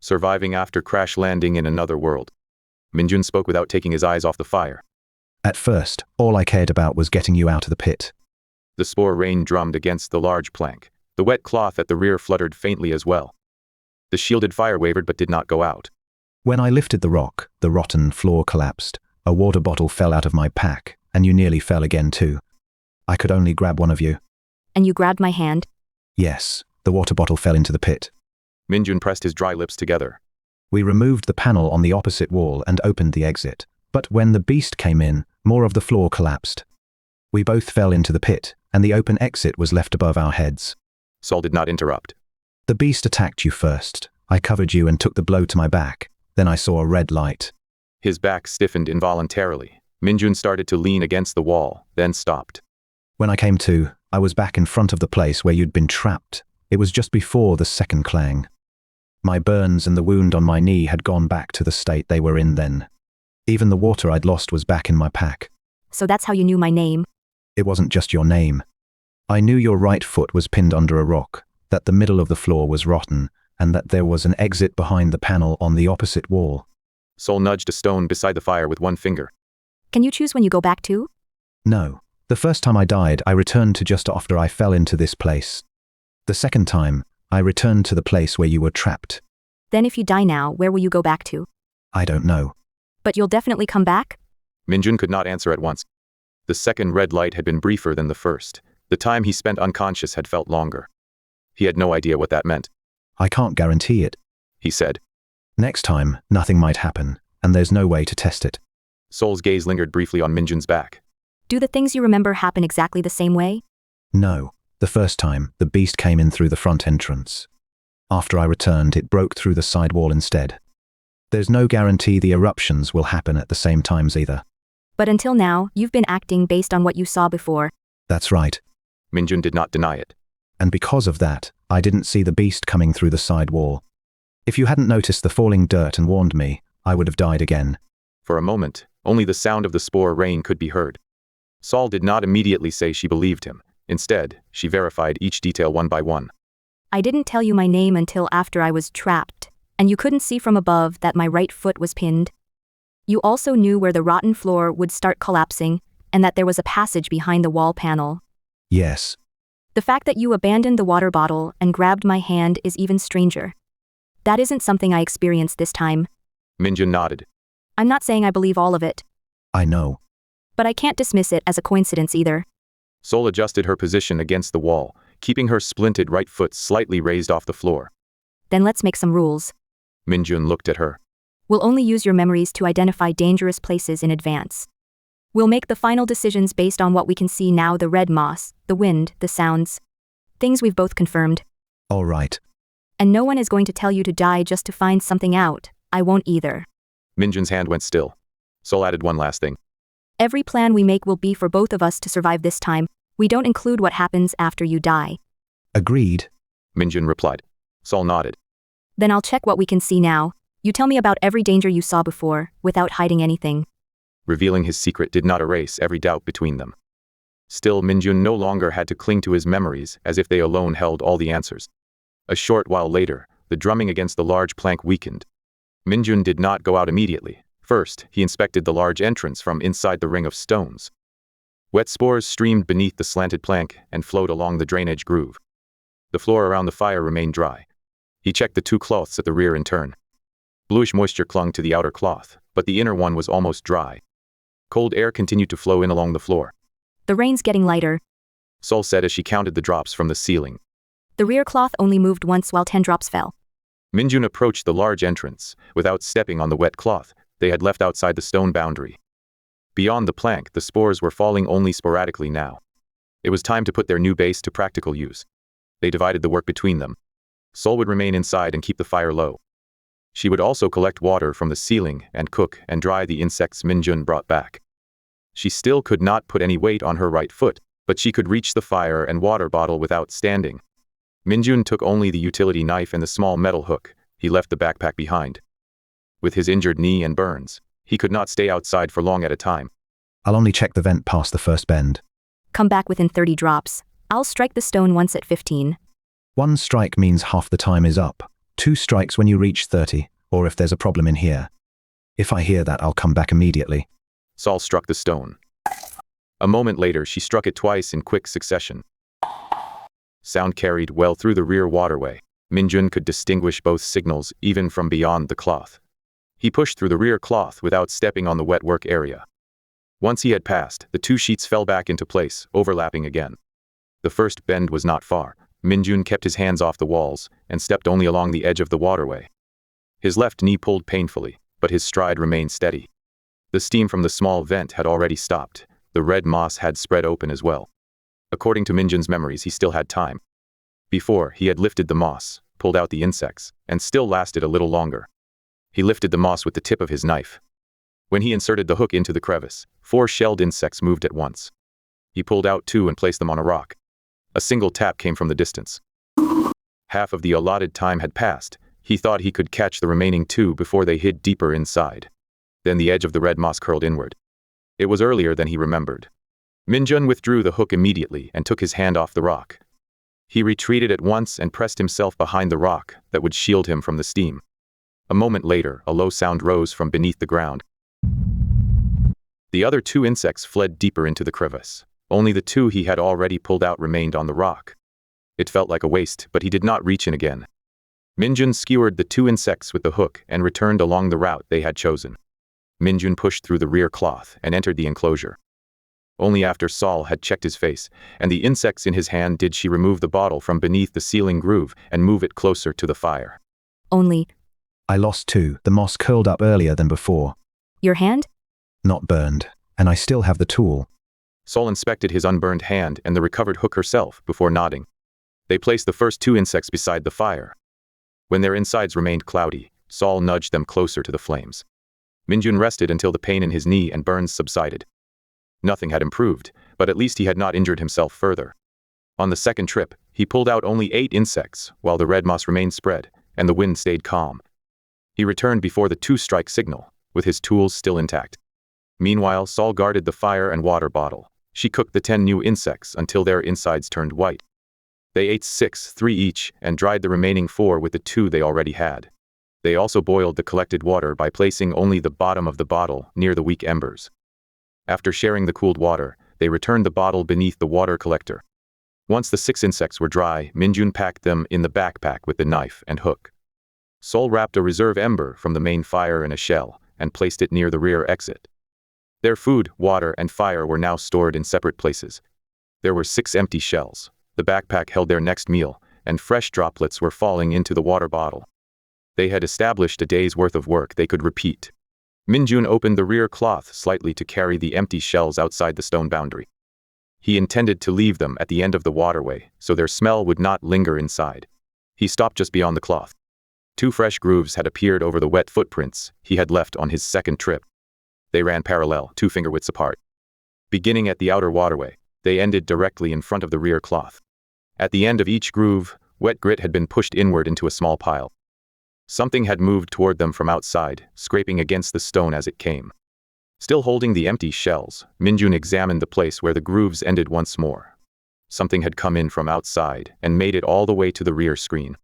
surviving after crash landing in another world. Minjun spoke without taking his eyes off the fire. At first, all I cared about was getting you out of the pit. The spore rain drummed against the large plank. The wet cloth at the rear fluttered faintly as well. The shielded fire wavered but did not go out. When I lifted the rock, the rotten floor collapsed. A water bottle fell out of my pack, and you nearly fell again too. I could only grab one of you. And you grabbed my hand? Yes, the water bottle fell into the pit. Minjun pressed his dry lips together. We removed the panel on the opposite wall and opened the exit. But when the beast came in, more of the floor collapsed. We both fell into the pit, and the open exit was left above our heads. Sol did not interrupt. The beast attacked you first. I covered you and took the blow to my back. Then I saw a red light. His back stiffened involuntarily. Minjun started to lean against the wall, then stopped. When I came to, I was back in front of the place where you'd been trapped. It was just before the second clang. My burns and the wound on my knee had gone back to the state they were in then. Even the water I'd lost was back in my pack. So that's how you knew my name? It wasn't just your name. I knew your right foot was pinned under a rock, that the middle of the floor was rotten, and that there was an exit behind the panel on the opposite wall. Sol nudged a stone beside the fire with one finger. Can you choose when you go back to? No. The first time I died, I returned to just after I fell into this place. The second time, I returned to the place where you were trapped. Then if you die now, where will you go back to? I don't know. But you'll definitely come back? Minjun could not answer at once. The second red light had been briefer than the first. The time he spent unconscious had felt longer. He had no idea what that meant. I can't guarantee it, he said. Next time, nothing might happen, and there's no way to test it. Sol's gaze lingered briefly on Minjun's back. Do the things you remember happen exactly the same way? No. The first time, the beast came in through the front entrance. After I returned, it broke through the side wall instead. There's no guarantee the eruptions will happen at the same times either. But until now, you've been acting based on what you saw before. That's right. Minjun did not deny it. And because of that, I didn't see the beast coming through the side wall. If you hadn't noticed the falling dirt and warned me, I would have died again. For a moment, only the sound of the spore rain could be heard. Sol did not immediately say she believed him. Instead, she verified each detail one by one. I didn't tell you my name until after I was trapped, and you couldn't see from above that my right foot was pinned. You also knew where the rotten floor would start collapsing, and that there was a passage behind the wall panel. Yes. The fact that you abandoned the water bottle and grabbed my hand is even stranger. That isn't something I experienced this time. Minjun nodded. I'm not saying I believe all of it. I know. But I can't dismiss it as a coincidence either. Sol adjusted her position against the wall, keeping her splinted right foot slightly raised off the floor. Then let's make some rules. Minjun looked at her. We'll only use your memories to identify dangerous places in advance. We'll make the final decisions based on what we can see now: the red moss, the wind, the sounds. Things we've both confirmed. All right. And no one is going to tell you to die just to find something out. I won't either. Minjun's hand went still. Sol added one last thing. Every plan we make will be for both of us to survive this time. We don't include what happens after you die. Agreed. Minjun replied. Sol nodded. Then I'll check what we can see now. You tell me about every danger you saw before, without hiding anything. Revealing his secret did not erase every doubt between them. Still, Minjun no longer had to cling to his memories as if they alone held all the answers. A short while later, the drumming against the large plank weakened. Minjun did not go out immediately. First, he inspected the large entrance from inside the ring of stones. Wet spores streamed beneath the slanted plank and flowed along the drainage groove. The floor around the fire remained dry. He checked the two cloths at the rear in turn. Bluish moisture clung to the outer cloth, but the inner one was almost dry. Cold air continued to flow in along the floor. The rain's getting lighter, Sol said as she counted the drops from the ceiling. The rear cloth only moved once while 10 drops fell. Minjun approached the large entrance. Without stepping on the wet cloth, they had left outside the stone boundary. Beyond the plank, the spores were falling only sporadically now. It was time to put their new base to practical use. They divided the work between them. Sol would remain inside and keep the fire low. She would also collect water from the ceiling and cook and dry the insects Minjun brought back. She still could not put any weight on her right foot, but she could reach the fire and water bottle without standing. Minjun took only the utility knife and the small metal hook. He left the backpack behind. With his injured knee and burns, he could not stay outside for long at a time. I'll only check the vent past the first bend. Come back within 30 drops. I'll strike the stone once at 15. One strike means half the time is up. 2 strikes when you reach 30, or if there's a problem in here. If I hear that, I'll come back immediately. Sol struck the stone. A moment later, she struck it twice in quick succession. Sound carried well through the rear waterway. Minjun could distinguish both signals even from beyond the cloth. He pushed through the rear cloth without stepping on the wet work area. Once he had passed, the 2 sheets fell back into place, overlapping again. The first bend was not far. Minjun kept his hands off the walls and stepped only along the edge of the waterway. His left knee pulled painfully, but his stride remained steady. The steam from the small vent had already stopped. The red moss had spread open as well. According to Minjun's memories, he still had time. Before, he had lifted the moss, pulled out the insects, and still lasted a little longer. He lifted the moss with the tip of his knife. When he inserted the hook into the crevice, 4 shelled insects moved at once. He pulled out 2 and placed them on a rock. A single tap came from the distance. Half of the allotted time had passed. He thought he could catch the remaining 2 before they hid deeper inside. Then the edge of the red moss curled inward. It was earlier than he remembered. Minjun withdrew the hook immediately and took his hand off the rock. He retreated at once and pressed himself behind the rock that would shield him from the steam. A moment later, a low sound rose from beneath the ground. The other 2 insects fled deeper into the crevice. Only the 2 he had already pulled out remained on the rock. It felt like a waste, but he did not reach in again. Minjun skewered the 2 insects with the hook and returned along the route they had chosen. Minjun pushed through the rear cloth and entered the enclosure. Only after Sol had checked his face and the insects in his hand did she remove the bottle from beneath the ceiling groove and move it closer to the fire. Only. I lost 2. The moss curled up earlier than before. Your hand? Not burned, and I still have the tool. Sol inspected his unburned hand and the recovered hook herself before nodding. They placed the first 2 insects beside the fire. When their insides remained cloudy, Sol nudged them closer to the flames. Minjun rested until the pain in his knee and burns subsided. Nothing had improved, but at least he had not injured himself further. On the second trip, he pulled out only 8 insects, while the red moss remained spread, and the wind stayed calm. He returned before the 2-strike signal, with his tools still intact. Meanwhile, Sol guarded the fire and water bottle. She cooked the 10 new insects until their insides turned white. They ate 6, 3 each, and dried the remaining 4 with the 2 they already had. They also boiled the collected water by placing only the bottom of the bottle near the weak embers. After sharing the cooled water, they returned the bottle beneath the water collector. Once the 6 insects were dry, Minjun packed them in the backpack with the knife and hook. Sol wrapped a reserve ember from the main fire in a shell and placed it near the rear exit. Their food, water, and fire were now stored in separate places. There were 6 empty shells. The backpack held their next meal, and fresh droplets were falling into the water bottle. They had established a day's worth of work they could repeat. Minjun opened the rear cloth slightly to carry the empty shells outside the stone boundary. He intended to leave them at the end of the waterway, so their smell would not linger inside. He stopped just beyond the cloth. 2 fresh grooves had appeared over the wet footprints he had left on his second trip. They ran parallel, 2 finger widths apart. Beginning at the outer waterway, they ended directly in front of the rear cloth. At the end of each groove, wet grit had been pushed inward into a small pile. Something had moved toward them from outside, scraping against the stone as it came. Still holding the empty shells, Minjun examined the place where the grooves ended once more. Something had come in from outside and made it all the way to the rear screen.